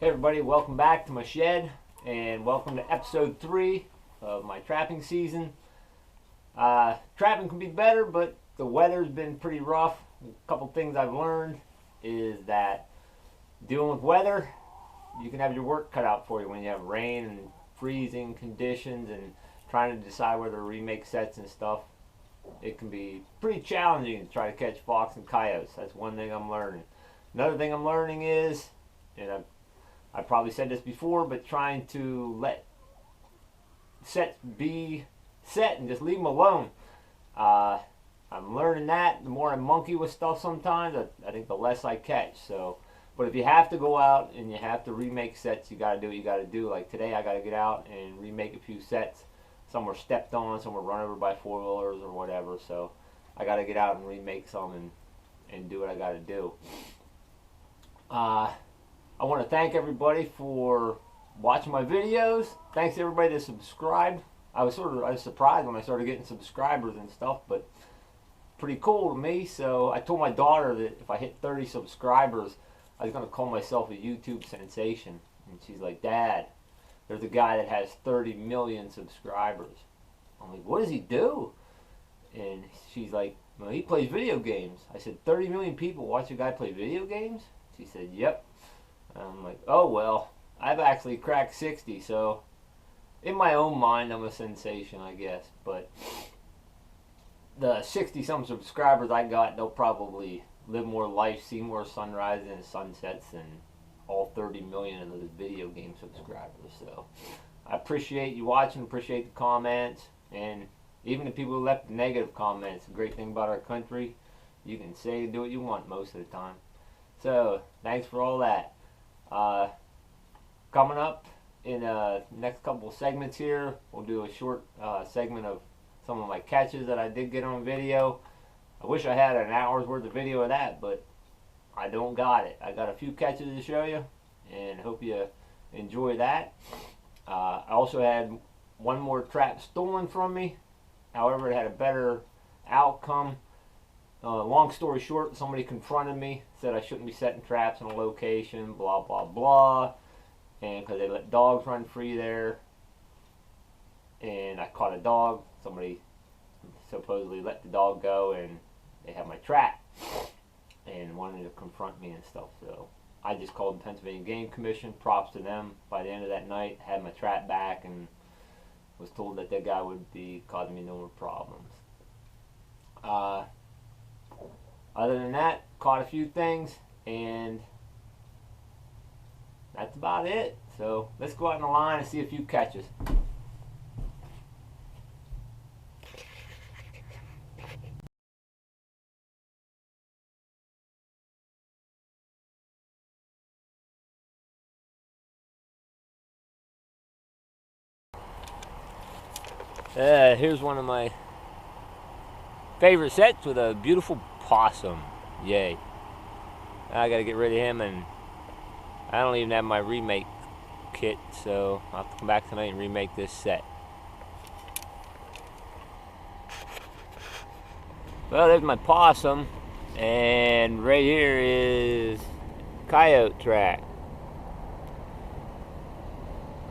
Hey everybody, welcome back to my shed and welcome to episode 3 of my trapping season. Trapping can be better, but the weather's been pretty rough. A couple things I've learned is that dealing with weather, you can have your work cut out for you when you have rain and freezing conditions and trying to decide whether to remake sets and stuff. It can be pretty challenging to try to catch fox and coyotes. That's one thing I'm learning. Another thing I'm learning is, and I probably said this before, but trying to let sets be set and just leave them alone. I'm learning that the more I monkey with stuff sometimes, I think the less I catch. So, but if you have to go out and you have to remake sets, you got to do what you got to do. Like today, I got to get out and remake a few sets. Some were stepped on, some were run over by four-wheelers or whatever. So I got to get out and remake some and do what I got to do. I want to thank everybody for watching my videos. Thanks to everybody that subscribed. I was surprised when I started getting subscribers and stuff, but pretty cool to me. So I told my daughter that if I hit 30 subscribers, I was going to call myself a YouTube sensation. And she's like, "Dad, there's a guy that has 30 million subscribers." I'm like, "What does he do?" And she's like, "Well, he plays video games." I said, 30 million people watch a guy play video games? She said, "Yep." I'm like, "Oh well, I've actually cracked 60, so in my own mind I'm a sensation, I guess." But the 60 some subscribers I got, they'll probably live more life, see more sunrises and sunsets than all 30 million of those video game subscribers. So I appreciate you watching, appreciate the comments, and even the people who left the negative comments. The great thing about our country, you can say and do what you want most of the time. So thanks for all that. Coming up in the next couple of segments here, we'll do a short segment of some of my catches that I did get on video. I wish I had an hour's worth of video of that, but I don't got it. I got a few catches to show you, and hope you enjoy that. I also had one more trap stolen from me. However, it had a better outcome. Long story short, somebody confronted me, said I shouldn't be setting traps in a location, blah, blah, blah. And because they let dogs run free there. And I caught a dog. Somebody supposedly let the dog go and they had my trap. And wanted to confront me and stuff. So I just called the Pennsylvania Game Commission. Props to them. By the end of that night, had my trap back and was told that that guy would be causing me no more problems. Other than that, caught a few things, and that's about it. So let's go out in the line and see a few catches. Here's one of my favorite sets with a beautiful possum. Yay. I gotta get rid of him, and I don't even have my remake kit, so I'll have to come back tonight and remake this set. Well, there's my possum, and right here is coyote track.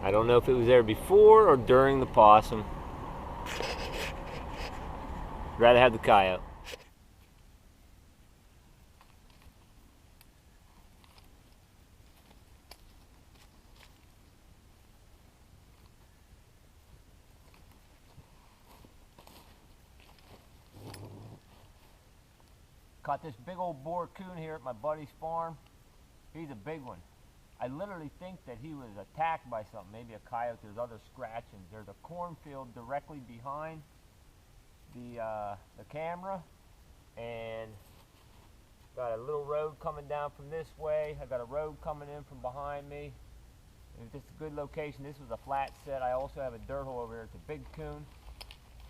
I don't know if it was there before or during the possum. Rather have the coyote. Caught this big old boar coon here at my buddy's farm. He's a big one. I literally think that he was attacked by something, maybe a coyote. There's other scratchings. There's a cornfield directly behind the camera, and got a little road coming down from this way. I got a road coming in from behind me. It's just a good location. This was a flat set. I also have a dirt hole over here. It's a big coon,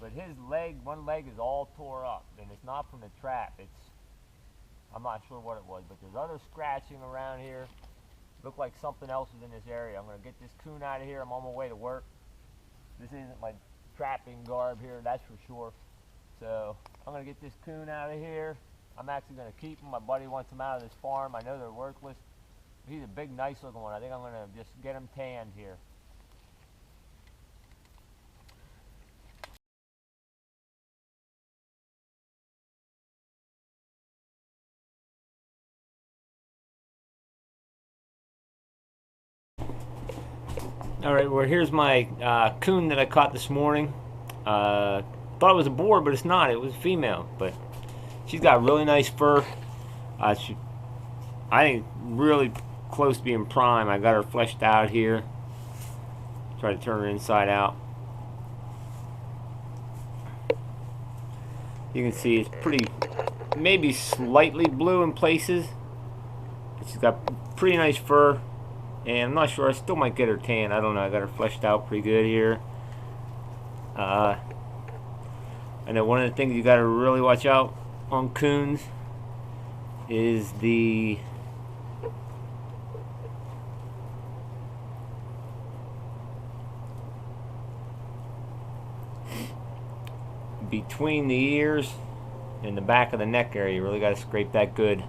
but his leg, one leg is all tore up, and it's not from the trap. I'm not sure what it was, but there's other scratching around here. Looked like something else is in this area. I'm going to get this coon out of here. I'm on my way to work. This isn't my trapping garb here, that's for sure. So I'm going to get this coon out of here. I'm actually going to keep them. My buddy wants them out of this farm. I know they're worthless, He's a big, nice looking one. I think I'm going to just get him tanned here. All right, well, here's my coon that I caught this morning. Thought it was a boar, but it's not. It was a female, but she's got really nice fur. I think really close to being prime. I got her fleshed out here. Try to turn her inside out. You can see it's pretty, maybe slightly blue in places. But she's got pretty nice fur. And I'm not sure, I still might get her tan. I don't know, I got her fleshed out pretty good here. I know one of the things you got to really watch out on coons is the between the ears and the back of the neck area. You really got to scrape that good.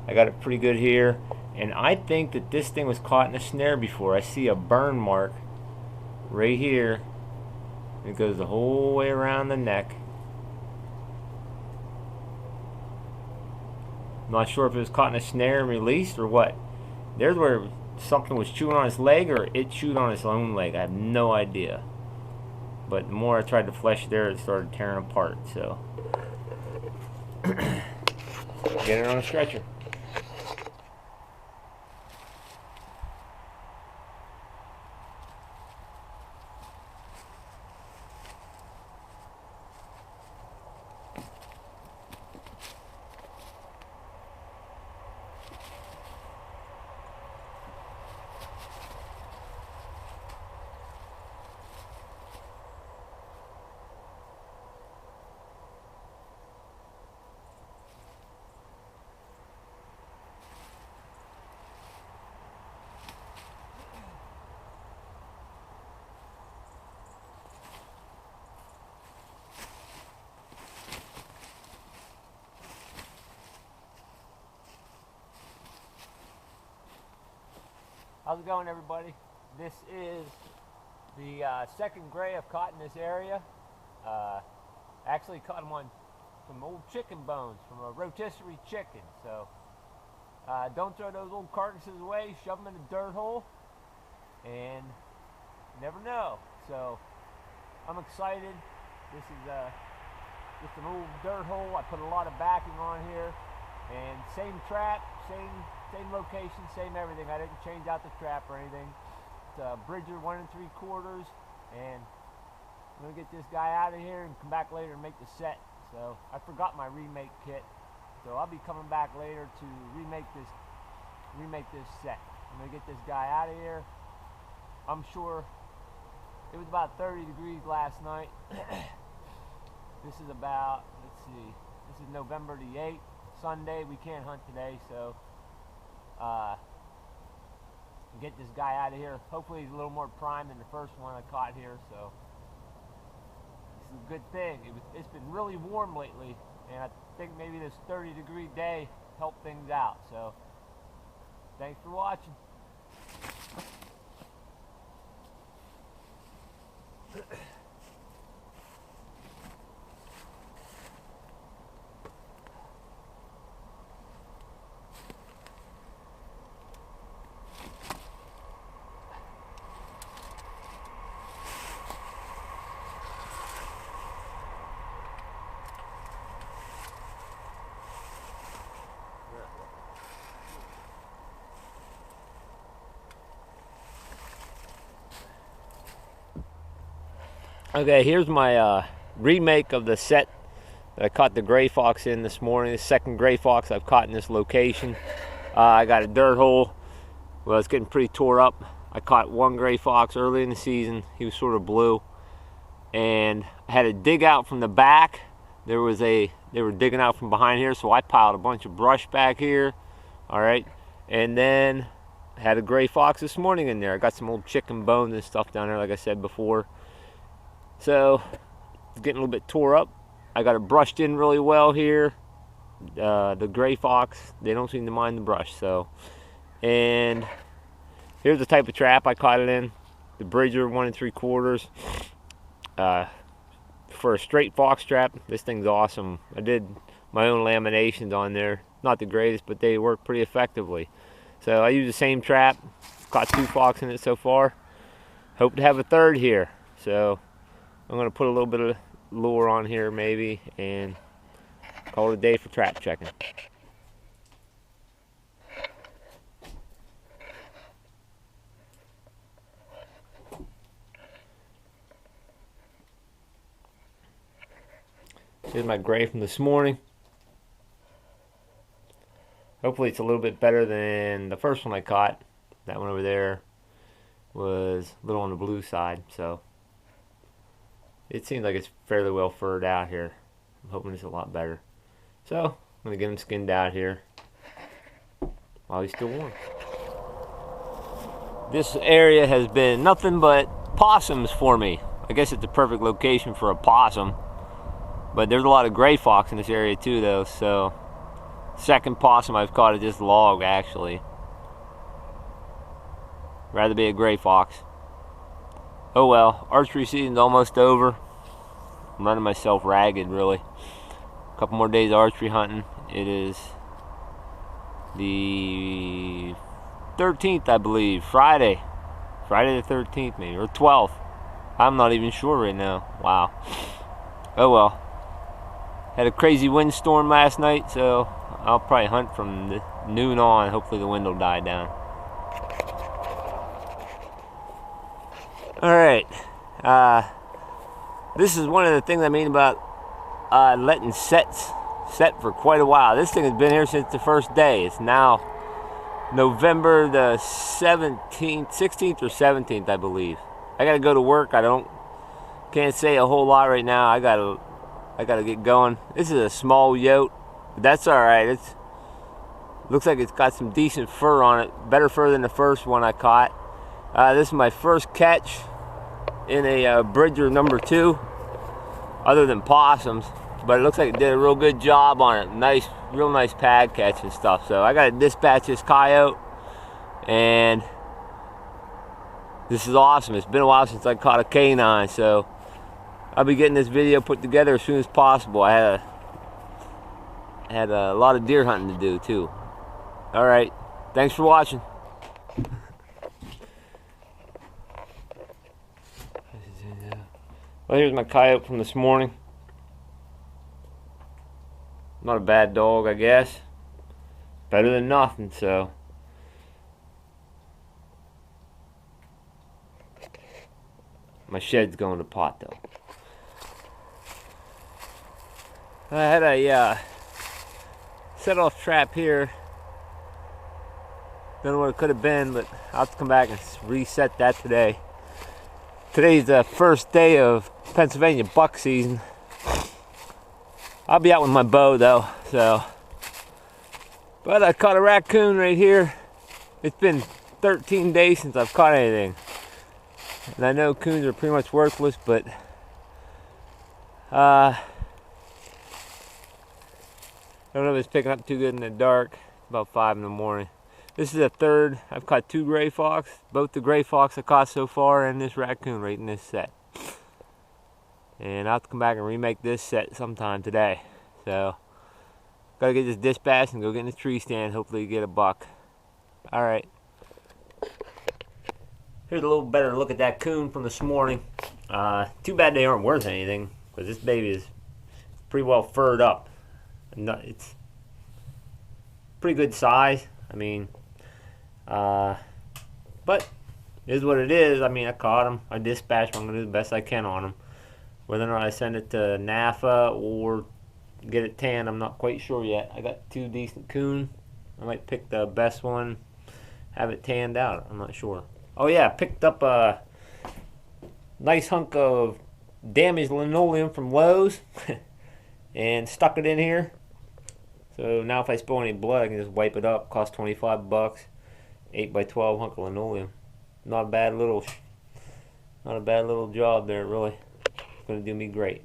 I got it pretty good here. And I think that this thing was caught in a snare before. I see a burn mark right here. It goes the whole way around the neck. I'm not sure if it was caught in a snare and released or what. There's where something was chewing on its leg or it chewed on its own leg. I have no idea. But the more I tried to flesh there, it started tearing apart. So get it on a stretcher. How's it going, everybody? This is the second gray I've caught in this area. Actually caught them on some old chicken bones from a rotisserie chicken. So don't throw those old carcasses away. Shove them in a dirt hole, and you never know. So I'm excited. This is just an old dirt hole. I put a lot of backing on here, and same trap, same location, same everything. I didn't change out the trap or anything. It's a Bridger 1 3/4, and I'm gonna get this guy out of here and come back later and make the set. So I forgot my remake kit, so I'll be coming back later to remake this set. I'm gonna get this guy out of here. I'm sure it was about 30 degrees last night. This is about, let's see, this is November the 8th, Sunday. We can't hunt today, so get this guy out of here. Hopefully he's a little more prime than the first one I caught here, so this is a good thing. It's been really warm lately, and I think maybe this 30-degree day helped things out. So thanks for watching. Okay, here's my remake of the set that I caught the gray fox in this morning. The second gray fox I've caught in this location. I got a dirt hole. Well, it's getting pretty tore up. I caught one gray fox early in the season. He was sort of blue, and I had to dig out from the back. They were digging out from behind here, so I piled a bunch of brush back here. All right, and then I had a gray fox this morning in there. I got some old chicken bones and stuff down there, like I said before. So it's getting a little bit tore up. I got it brushed in really well here. The gray fox, they don't seem to mind the brush, so And here's the type of trap I caught it in. The Bridger 1 3/4. For a straight fox trap, this thing's awesome. I did my own laminations on there. Not the greatest, but they work pretty effectively. So I use the same trap. Caught 2 fox in it so far. Hope to have a third here. So I'm going to put a little bit of lure on here maybe and call it a day for trap checking. Here's my gray from this morning. Hopefully it's a little bit better than the first one I caught. That one over there was a little on the blue side, so it seems like it's fairly well furred out here. I'm hoping it's a lot better. So I'm going to get him skinned out here while he's still warm. This area has been nothing but possums for me. I guess it's the perfect location for a possum. But there's a lot of gray fox in this area too though, so second possum I've caught at this log actually. Rather be a gray fox. Oh well, archery season's almost over. I'm running myself ragged really. A couple more days of archery hunting. It is the 13th I believe, Friday the 13th maybe, or 12th. I'm not even sure right now. Wow. Oh well. Had a crazy windstorm last night, so I'll probably hunt from the noon on. Hopefully the wind will die down. Alright. This is one of the things I mean about letting set for quite a while. This thing has been here since the first day. It's now November the 17th, 16th or 17th, I believe. I gotta go to work. Can't say a whole lot right now. I gotta get going. This is a small yote, but that's alright. It looks like it's got some decent fur on it. Better fur than the first one I caught. This is my first catch in a Bridger number 2, other than possums. But it looks like it did a real good job on it. Real nice pad catch and stuff. So I gotta dispatch this coyote, and this is awesome. It's been a while since I caught a canine, so I'll be getting this video put together as soon as possible. I had a lot of deer hunting to do too. Alright, thanks for watching. Well, here's my coyote from this morning. Not a bad dog, I guess. Better than nothing, so. My shed's going to pot though. I had a set-off trap here. Don't know what it could have been, but I'll have to come back and reset that today. Today's the first day of Pennsylvania buck season. I'll be out with my bow though, so. But I caught a raccoon right here. It's been 13 days since I've caught anything. And I know coons are pretty much worthless, but I don't know if it's picking up too good in the dark. About 5 in the morning. This is a third. I've caught 2 gray fox. Both the gray fox I caught so far and this raccoon right in this set. And I'll have to come back and remake this set sometime today. So, gotta get this dispatched and go get in the tree stand. Hopefully get a buck. Alright. Here's a little better look at that coon from this morning. Too bad they aren't worth anything, because this baby is pretty well furred up. It's pretty good size. I mean, but it is what it is. I mean, I caught him. I dispatched him. I'm going to do the best I can on him. Whether or not I send it to NAFA or get it tanned, I'm not quite sure yet. I got 2 decent coon. I might pick the best one, have it tanned out. I'm not sure. Oh yeah, I picked up a nice hunk of damaged linoleum from Lowe's and stuck it in here. So now if I spill any blood, I can just wipe it up. Cost 25 bucks. 8x12 hunk of linoleum. Not a bad little job there, really. It's gonna do me great.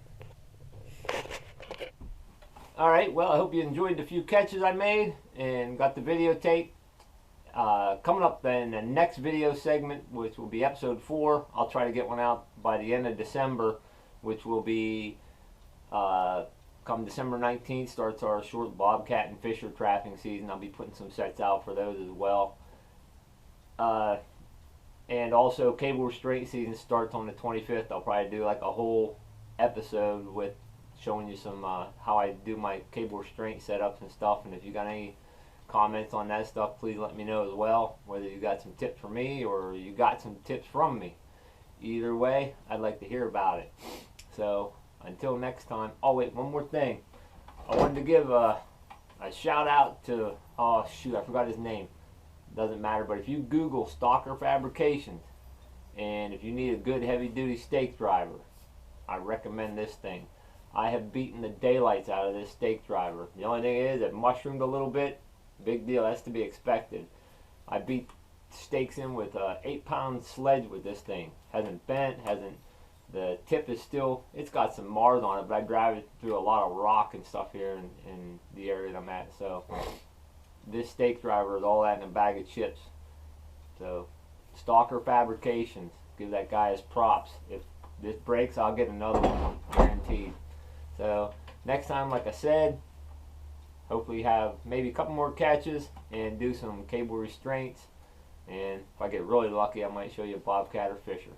Alright, well, I hope you enjoyed the few catches I made and got the videotape. Coming up then, the next video segment, which will be episode 4, I'll try to get one out by the end of December, which will be come December 19th starts our short bobcat and fisher trapping season. I'll be putting some sets out for those as well. And also cable restraint season starts on the 25th. I'll probably do like a whole episode with showing you some how I do my cable restraint setups and stuff. And if you got any comments on that stuff, please let me know as well, whether you got some tips for me or you got some tips from me. Either way, I'd like to hear about it. So until next time. Oh wait, one more thing. I wanted to give a shout out to, oh shoot, I forgot his name. Doesn't matter, but if you Google Stalker Fabrications and if you need a good heavy duty stake driver, I recommend this thing. I have beaten the daylights out of this stake driver. The only thing is it mushroomed a little bit. Big deal, that's to be expected. I beat stakes in with a 8-pound sledge with this thing. Hasn't bent, the tip is still, it's got some Mars on it, but I drive it through a lot of rock and stuff here in the area that I'm at. So this stake driver is all that in a bag of chips. So Stalker Fabrications, give that guy his props. If this breaks, I'll get another one, guaranteed. So next time, like I said, hopefully have maybe a couple more catches and do some cable restraints. And if I get really lucky, I might show you a bobcat or fisher.